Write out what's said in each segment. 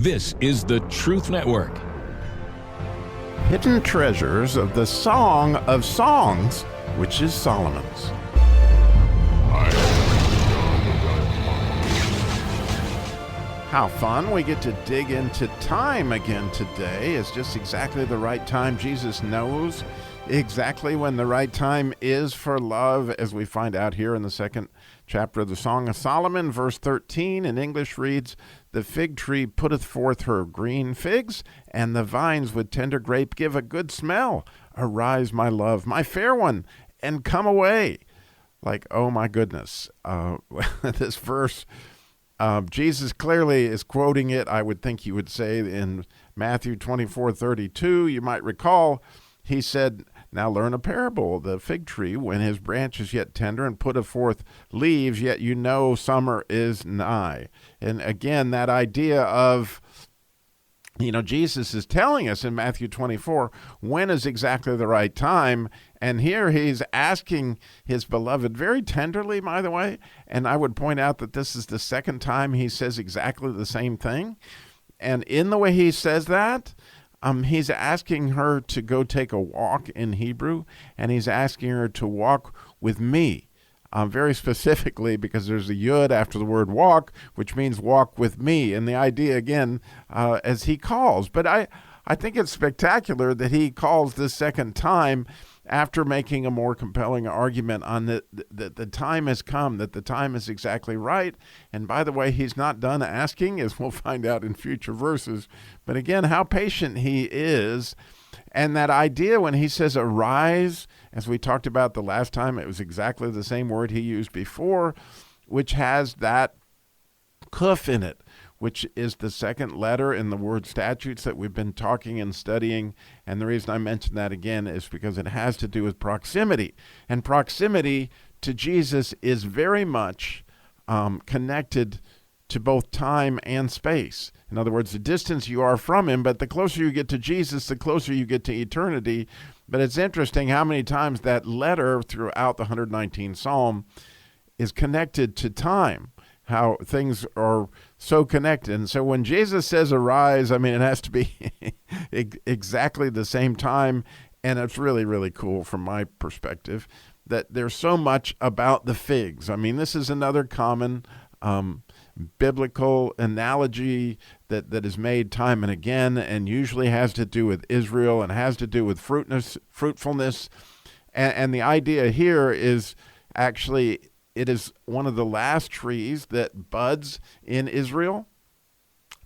This is the Truth Network. Hidden treasures of the Song of Songs, which is Solomon's. How fun. We get to dig into time again today. It's just exactly the right time. Jesus knows exactly when the right time is for love, as we find out here in the second chapter of the Song of Solomon. Verse 13 in English reads, "The fig tree putteth forth her green figs, and the vines with tender grape give a good smell. Arise, my love, my fair one, and come away." Like, oh my goodness. This verse, Jesus clearly is quoting it. I would think he would say in Matthew 24:32, you might recall, he said, "Now learn a parable. The fig tree, when his branch is yet tender and putteth forth leaves, yet you know summer is nigh." And again, that idea of, Jesus is telling us in Matthew 24, when is exactly the right time? And here he's asking his beloved very tenderly, by the way. And I would point out that this is the second time he says exactly the same thing. And in the way he says that, he's asking her to go take a walk in Hebrew, and he's asking her to walk with me. Very specifically, because there's a yud after the word walk, which means walk with me. And the idea, again, as he calls. But I think it's spectacular that he calls this second time after making a more compelling argument on that the time has come, that the time is exactly right. And by the way, he's not done asking, as we'll find out in future verses. But again, how patient he is. And that idea when he says arise, as we talked about the last time, it was exactly the same word he used before, which has that kuf in it, which is the second letter in the word statutes that we've been talking and studying. And the reason I mention that again is because it has to do with proximity. And proximity to Jesus is very much connected to both time and space. In other words, the distance you are from him, but the closer you get to Jesus, the closer you get to eternity. But it's interesting how many times that letter throughout the 119th Psalm is connected to time, how things are so connected. And so when Jesus says arise, it has to be exactly the same time. And it's really, really cool from my perspective that there's so much about the figs. This is another common biblical analogy that is made time and again, and usually has to do with Israel and has to do with fruitfulness. And the idea here is actually it is one of the last trees that buds in Israel.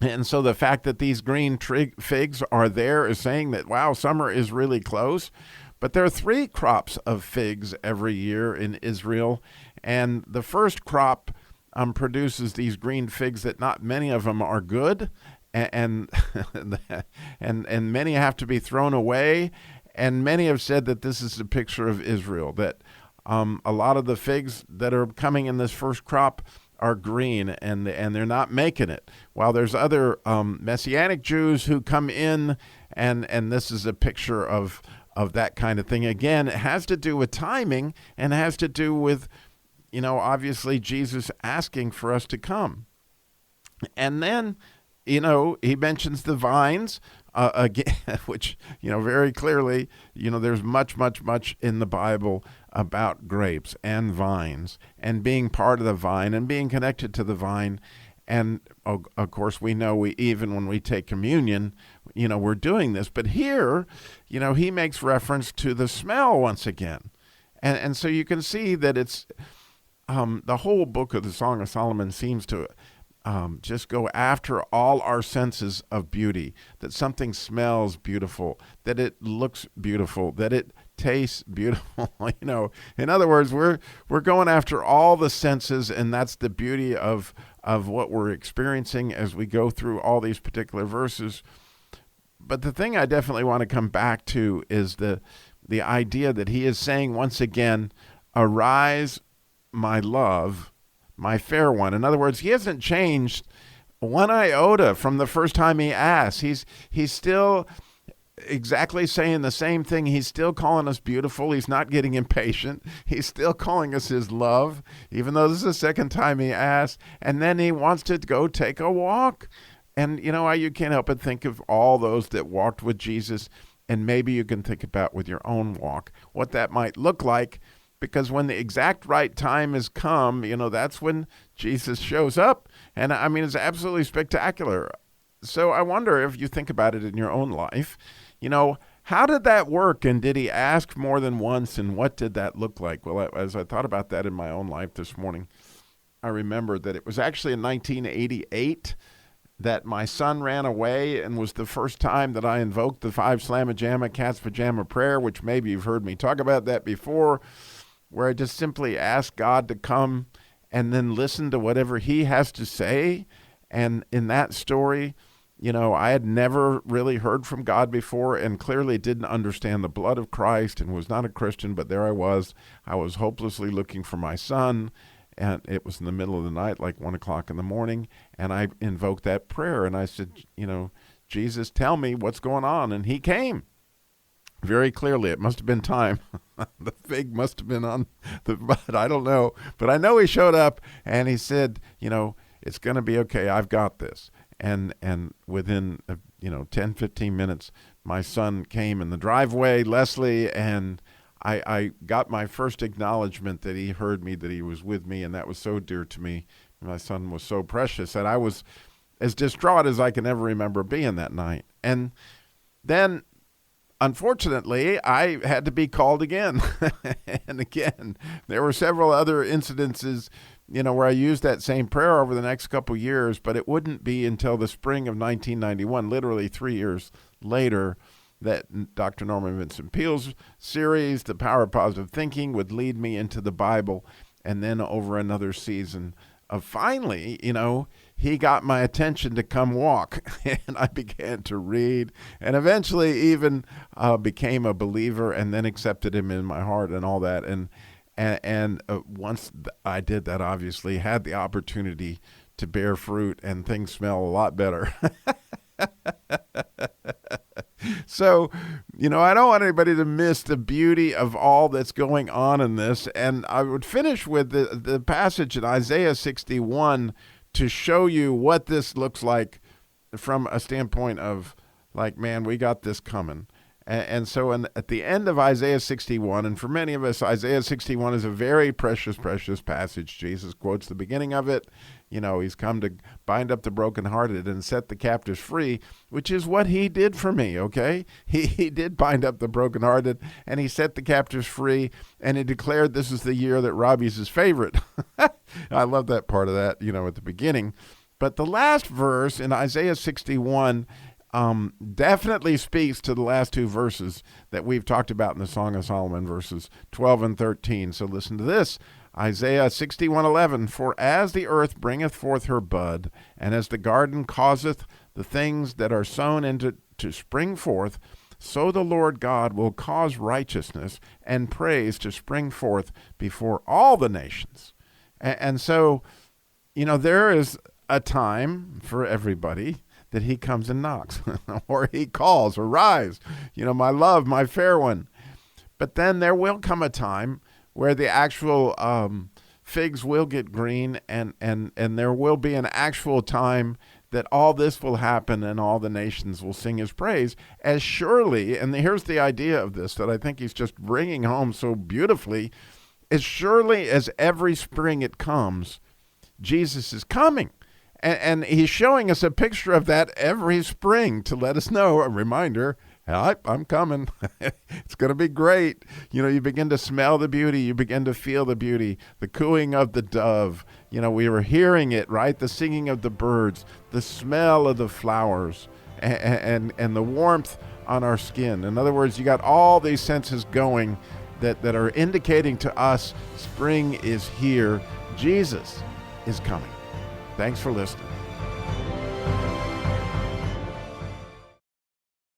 And so the fact that these green figs are there is saying that, wow, summer is really close. But there are 3 crops of figs every year in Israel. And the first crop produces these green figs that not many of them are good, and many have to be thrown away. And many have said that this is a picture of Israel, that a lot of the figs that are coming in this first crop are green, and they're not making it. While there's other Messianic Jews who come in, and this is a picture of that kind of thing. Again, it has to do with timing, and has to do with obviously Jesus asking for us to come. And then, he mentions the vines again, which, very clearly, there's much, much, much in the Bible about grapes and vines and being part of the vine and being connected to the vine. And of course, we know even when we take communion, we're doing this. But here, he makes reference to the smell once again. And so you can see that it's the whole book of the Song of Solomon seems to just go after all our senses of beauty, that something smells beautiful, that it looks beautiful, that it tastes beautiful. In other words, we're going after all the senses, and that's the beauty of what we're experiencing as we go through all these particular verses. But the thing I definitely want to come back to is the idea that he is saying once again, arise, my love, my fair one. In other words, he hasn't changed one iota from the first time he asked. He's still exactly saying the same thing. He's still calling us beautiful. He's not getting impatient. He's still calling us his love, even though this is the second time he asked. And then he wants to go take a walk. And you can't help but think of all those that walked with Jesus, and maybe you can think about with your own walk what that might look like, because when the exact right time has come, that's when Jesus shows up. And I mean, it's absolutely spectacular. So I wonder if you think about it in your own life, how did that work? And did he ask more than once? And what did that look like? Well, as I thought about that in my own life this morning, I remembered that it was actually in 1988 that my son ran away, and was the first time that I invoked the 5 Slamma-Jamma Cat's Pajama Prayer, which maybe you've heard me talk about that before, where I just simply ask God to come and then listen to whatever he has to say. And in that story, I had never really heard from God before, and clearly didn't understand the blood of Christ, and was not a Christian, but there I was hopelessly looking for my son. And it was in the middle of the night, like 1 o'clock in the morning. And I invoked that prayer, and I said, Jesus, tell me what's going on. And he came very clearly. It must have been time. The fig must have been on the bud. I don't know. But I know he showed up, and he said, it's going to be okay. I've got this. And within, 10, 15 minutes, my son came in the driveway, Leslie, and I got my first acknowledgement that he heard me, that he was with me, and that was so dear to me. My son was so precious, and I was as distraught as I can ever remember being that night. And then, unfortunately, I had to be called again. And again, there were several other incidences, where I used that same prayer over the next couple years, but it wouldn't be until the spring of 1991, literally 3 years later, that Dr. Norman Vincent Peale's series, The Power of Positive Thinking, would lead me into the Bible. And then over another season of finally, he got my attention to come walk. And I began to read, and eventually even became a believer, and then accepted him in my heart and all that. And once I did that, obviously had the opportunity to bear fruit, and things smell a lot better. So, I don't want anybody to miss the beauty of all that's going on in this. And I would finish with the passage in Isaiah 61 to show you what this looks like from a standpoint of, like, man, we got this coming. And so at the end of Isaiah 61, and for many of us, Isaiah 61 is a very precious, precious passage. Jesus quotes the beginning of it. He's come to bind up the brokenhearted and set the captives free, which is what he did for me, okay? He did bind up the brokenhearted, and he set the captives free, and he declared this is the year that Robbie's his favorite. I love that part of that, at the beginning. But the last verse in Isaiah 61 definitely speaks to the last 2 verses that we've talked about in the Song of Solomon, verses 12 and 13. So listen to this. Isaiah 61:11, for as the earth bringeth forth her bud, and as the garden causeth the things that are sown into to spring forth, so the Lord God will cause righteousness and praise to spring forth before all the nations. And so, there is a time for everybody that he comes and knocks, or he calls, arise, my love, my fair one. But then there will come a time where the actual figs will get green, and there will be an actual time that all this will happen, and all the nations will sing his praise, as surely, and here's the idea of this that I think he's just bringing home so beautifully, as surely as every spring it comes, Jesus is coming. And he's showing us a picture of that every spring to let us know, a reminder, I'm coming. It's going to be great. You begin to smell the beauty. You begin to feel the beauty, the cooing of the dove. We were hearing it, right? The singing of the birds, the smell of the flowers, and the warmth on our skin. In other words, you got all these senses going that are indicating to us spring is here. Jesus is coming. Thanks for listening.